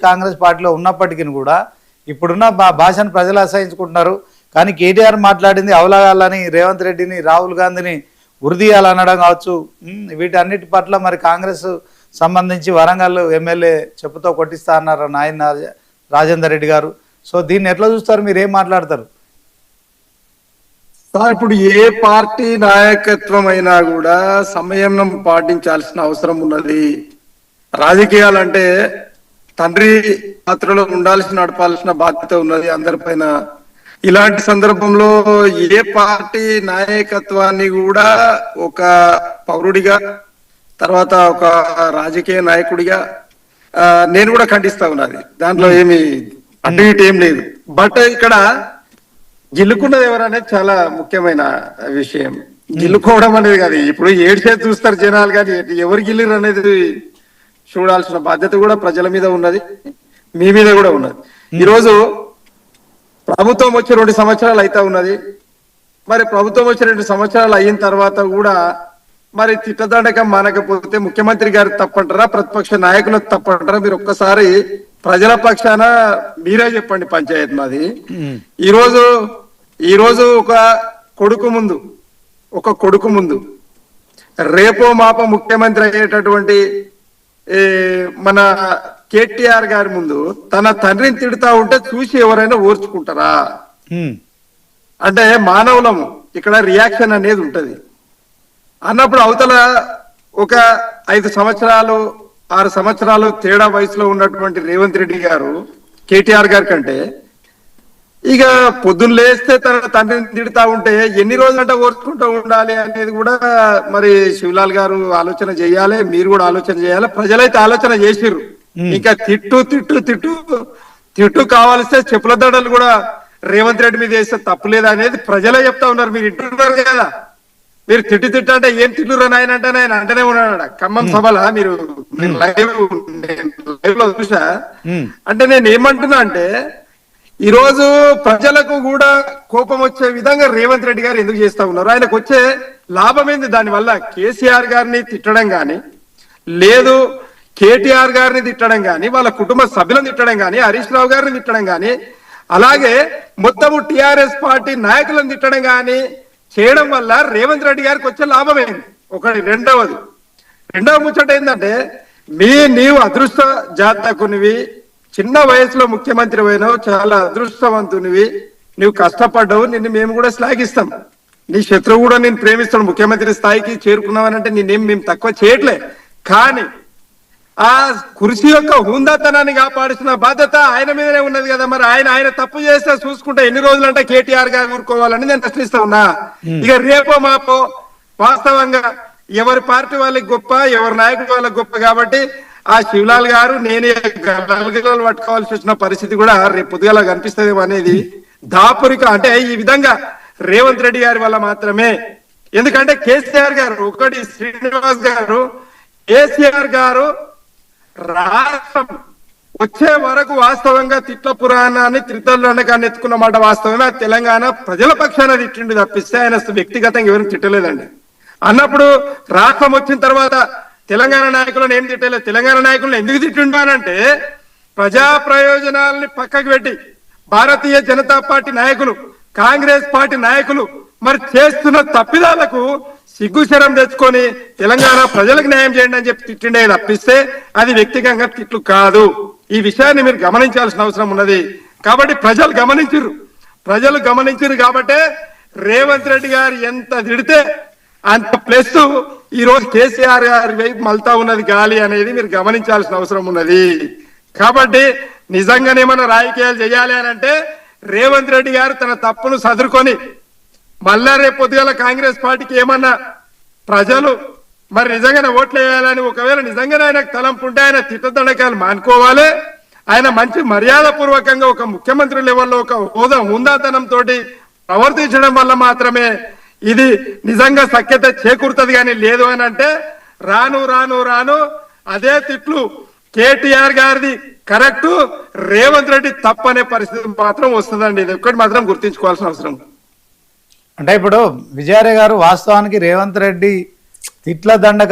కాంగ్రెస్ పార్టీలో ఉన్నప్పటికీ కూడా ఇప్పుడున్న భాషను ప్రజలు అసహించుకుంటున్నారు. కానీ కేటీఆర్ మాట్లాడింది అవలాగాలని రేవంత్ రెడ్డిని రాహుల్ గాంధీని ఉరిదీయాలనడం కావచ్చు. వీటన్నిటి పట్ల మరి కాంగ్రెస్ సంబంధించి వరంగల్ ఎమ్మెల్యే చెప్పుతో కొట్టిస్తా అన్నారు నాయన రాజేందర్ రెడ్డి గారు. సో దీన్ని ఎట్లా చూస్తారు, మీరు ఏం మాట్లాడతారు? ఇప్పుడు ఏ పార్టీ నాయకత్వం అయినా కూడా సంయమనం పాటించాల్సిన అవసరం ఉన్నది. రాజకీయాలంటే తండ్రి పాత్రలో ఉండాల్సిన నడపాల్సిన బాధ్యత ఉన్నది అందరిపైన. ఇలాంటి సందర్భంలో ఏ పార్టీ నాయకత్వాన్ని కూడా ఒక పౌరుడిగా తర్వాత ఒక రాజకీయ నాయకుడిగా నేను కూడా ఖండిస్తా ఉన్నది. దాంట్లో ఏమి అటు ఇటు ఏం లేదు. బట్ ఇక్కడ గిల్లుకున్నది ఎవరనేది చాలా ముఖ్యమైన విషయం. గిల్లుకోవడం అనేది కాదు, ఇప్పుడు ఏడ్చేది చూస్తారు జనాలు, కానీ ఎవరు గిల్లురు అనేది చూడాల్సిన బాధ్యత కూడా ప్రజల మీద ఉన్నది, మీ మీద కూడా ఉన్నది. ఈరోజు ప్రభుత్వం వచ్చి 2 సంవత్సరాలు అయితా ఉన్నది. మరి ప్రభుత్వం వచ్చి 2 సంవత్సరాలు అయిన తర్వాత కూడా మరి తిట్టదండకం మానకపోతే ముఖ్యమంత్రి గారు తప్పంటారా, ప్రతిపక్ష నాయకులకు తప్పంటారా? మీరు ఒక్కసారి ప్రజల పక్షాన మీరే చెప్పండి. పంచాయత్ మాది. ఈరోజు ఒక కొడుకు ముందు రేపో మాపో ముఖ్యమంత్రి అయ్యేటటువంటి మన కేటీఆర్ గారి ముందు తన తండ్రిని తిడతా ఉంటే చూసి ఎవరైనా ఓర్చుకుంటారా? అంటే మానవులము, ఇక్కడ రియాక్షన్ అనేది ఉంటది అన్నప్పుడు అవతల ఒక 5 సంవత్సరాలు 6 సంవత్సరాలు తేడా వయసులో ఉన్నటువంటి రేవంత్ రెడ్డి గారు కేటీఆర్ గారి కంటే ఇక పొద్దున్న లేస్తే తన తండ్రిని తిడతా ఉంటే ఎన్ని రోజులంటే ఓర్చుకుంటూ ఉండాలి అనేది కూడా మరి శివలాల్ గారు ఆలోచన చేయాలి, మీరు కూడా ఆలోచన చేయాలి. ప్రజలైతే ఆలోచన చేసిర్రు. ఇంకా తిట్టు కావాల్స్తే చెప్పుల దండలు కూడా రేవంత్ రెడ్డి మీద వేస్తే తప్పులేదు అనేది ప్రజలే చెప్తా ఉన్నారు. మీరు ఇంటున్నారు కదా, మీరు తిట్టు అంటే ఏం తిట్టురు నాయన అంటే ఆయన అంటనే ఉన్నాడు ఖమ్మం సభల. మీరు లైవ్ లో చూసా. అంటే నేను ఏమంటున్నా అంటే ఈరోజు ప్రజలకు కూడా కోపం వచ్చే విధంగా రేవంత్ రెడ్డి గారు ఎందుకు చేస్తా ఉన్నారు? ఆయనకు వచ్చే లాభం ఏంది దానివల్ల? కేసీఆర్ గారిని తిట్టడం గాని, లేదు కేటీఆర్ గారిని తిట్టడం గాని, వాళ్ళ కుటుంబ సభ్యులను తిట్టడం గాని, హరీష్ రావు గారిని తిట్టడం గాని, అలాగే మొత్తము టిఆర్ఎస్ పార్టీ నాయకులను తిట్టడం గాని చేయడం వల్ల రేవంత్ రెడ్డి గారికి వచ్చే లాభం ఏంది? ఒకటి. రెండవ ముచ్చట ఏంటంటే నీవు అదృష్ట జాతకునివి, చిన్న వయసులో ముఖ్యమంత్రి అయినావు, చాలా అదృష్టవంతునివి, నువ్వు కష్టపడ్డావు, నిన్ను మేము కూడా శ్లాఘిస్తాం. నీ శత్రువు కూడా నేను ప్రేమిస్తాడు. ముఖ్యమంత్రి స్థాయికి చేరుకున్నావనంటే మేము తక్కువ చేయట్లే. కానీ ఆ కుర్చీ యొక్క హుందాతనాన్ని కాపాడుతున్న బాధ్యత ఆయన మీదనే ఉన్నది కదా. మరి ఆయన తప్పు చేస్తే చూసుకుంటే ఎన్ని రోజులంటే కేటీఆర్ గారు ఊరుకోవాలని నేను ప్రశ్నిస్తా ఉన్నా. ఇక రేపో మాపో వాస్తవంగా ఎవరి పార్టీ వాళ్ళకి గొప్ప, ఎవరి నాయకుడి వాళ్ళకి గొప్ప కాబట్టి ఆ శివలాల్ గారు నేనే గలగలు పట్టుకోవాల్సి వచ్చిన పరిస్థితి కూడా రేపు పొద్దుగాల కనిపిస్తుందేమో అనేది దాపురిక. అంటే ఈ విధంగా రేవంత్ రెడ్డి గారి వల్ల మాత్రమే. ఎందుకంటే కేసీఆర్ గారు ఒకటి, శ్రీనివాస్ గారు, కేసీఆర్ గారు రాష్ట్రం వచ్చే వరకు వాస్తవంగా తిట్ల పురాణాన్ని త్రితల్లండకాన్ని ఎత్తుకున్న మాట వాస్తవమే. తెలంగాణ ప్రజల పక్షాన తిట్టిండు తప్పిస్తే ఆయన వ్యక్తిగతంగా ఎవరిని తిట్టలేదండి. అన్నప్పుడు రాష్ట్రం వచ్చిన తర్వాత తెలంగాణ నాయకులను ఏం తిట్టలేదు. తెలంగాణ నాయకులను ఎందుకు తిట్టిండానంటే ప్రజా ప్రయోజనాలని పక్కకు పెట్టి భారతీయ జనతా పార్టీ నాయకులు, కాంగ్రెస్ పార్టీ నాయకులు మరి చేస్తున్న తప్పిదాలకు సిగ్గుశరం తెచ్చుకొని తెలంగాణ ప్రజలకు న్యాయం చేయండి అని చెప్పి తిట్టిండే తప్పిస్తే అది వ్యక్తిగతంగా తిట్లు కాదు. ఈ విషయాన్ని మీరు గమనించాల్సిన అవసరం ఉన్నది. కాబట్టి ప్రజలు గమనించారు కాబట్టే రేవంత్ రెడ్డి గారు ఎంత తిడితే అంత ప్లస్ ఈ రోజు కేసీఆర్ గారి వైపు మళ్తా ఉన్నది గాలి అనేది మీరు గమనించాల్సిన అవసరం ఉన్నది. కాబట్టి నిజంగానే మన రాజకీయాలు చేయాలి అని అంటే రేవంత్ రెడ్డి గారు తన తప్పును సదురుకొని మళ్ళా రేపు పొద్దుగాల కాంగ్రెస్ పార్టీకి ఏమన్నా ప్రజలు మరి నిజంగానే ఓట్లు వేయాలని ఒకవేళ నిజంగానే ఆయనకు తలంపు ఉంటే ఆయన తిట్టదండకాలు మానుకోవాలి. ఆయన మంచి మర్యాద పూర్వకంగా ఒక ముఖ్యమంత్రి లెవెల్లో ఒక హుందాతనంతో ప్రవర్తించడం వల్ల మాత్రమే ఇది నిజంగా సఖ్యత చేకూరుతుంది. కానీ లేదు అని అంటే రాను అదే తిట్లు కేటీఆర్ గారిది కరెక్ట్, రేవంత్ రెడ్డి తప్పనే పరిస్థితి మాత్రం వస్తుందండి. ఇది ఒక్కటి మాత్రం గుర్తించుకోవాల్సిన అవసరం. అంటే ఇప్పుడు విజయారే గారు వాస్తవానికి రేవంత్ రెడ్డి తిట్ల దండ